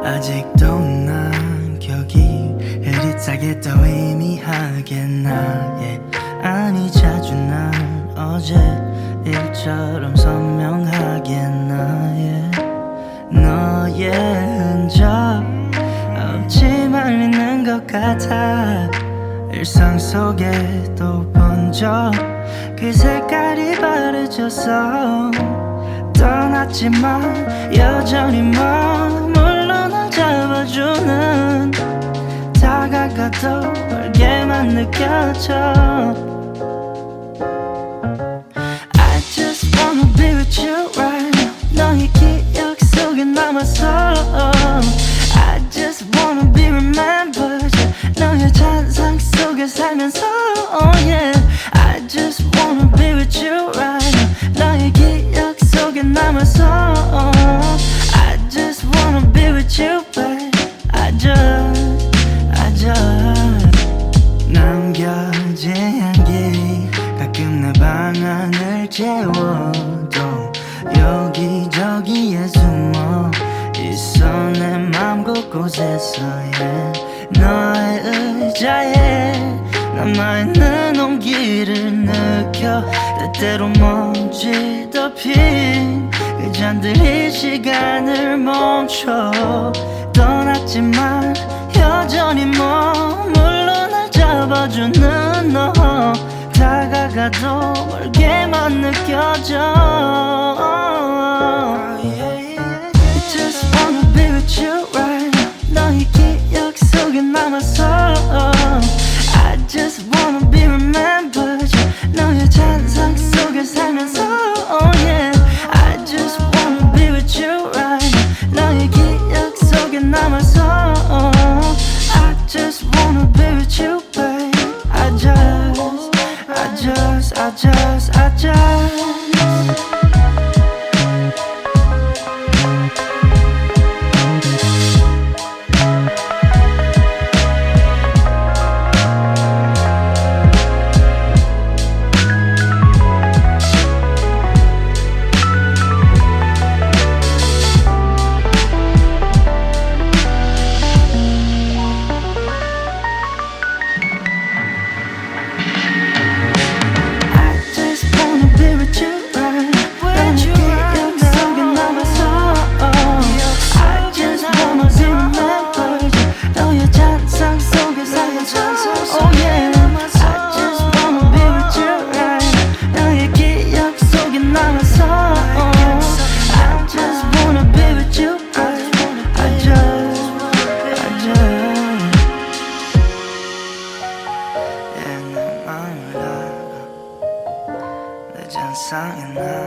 아직도 난 기억이 흐릿하게 또 희미하게 나의 아니 자주 난 어제 일처럼 선명하게 나의 너의 흔적 없지만 있는 것 같아 일상 속에 또 번져 그 색깔이 바래져서 떠났지만 여전히 머물러 날 잡아주는 다가가도 멀게만 느껴져 I just wanna be with you right now 너의 기억 속에 남아서 I just wanna be remembered 너의 잔상 속에 살면서 oh yeah I just wanna be with you right now 너의 기억 속에 남아서 I just wanna be with you babe I just 남겨진 향기 가끔 내 방안을 채워도 여기저기에 숨어 있어 내 맘 곳곳에서 yeah. 너의 의자에 남아있는 온기를 느껴 때때로 먼지 덮인 그 잔들이 시간을 멈춰 떠났지만 여전히 머물러 날 잡아주는 너 다가가도 멀게만 느껴져 I just wanna be with you right now 너의 기억 속에 남아서 I just wanna be remembered 너의 잔상 속에 살면서 oh yeah I just wanna be with you right now 너의 기억 속에 남아서 I just wanna be with you babe I just 잔상에 나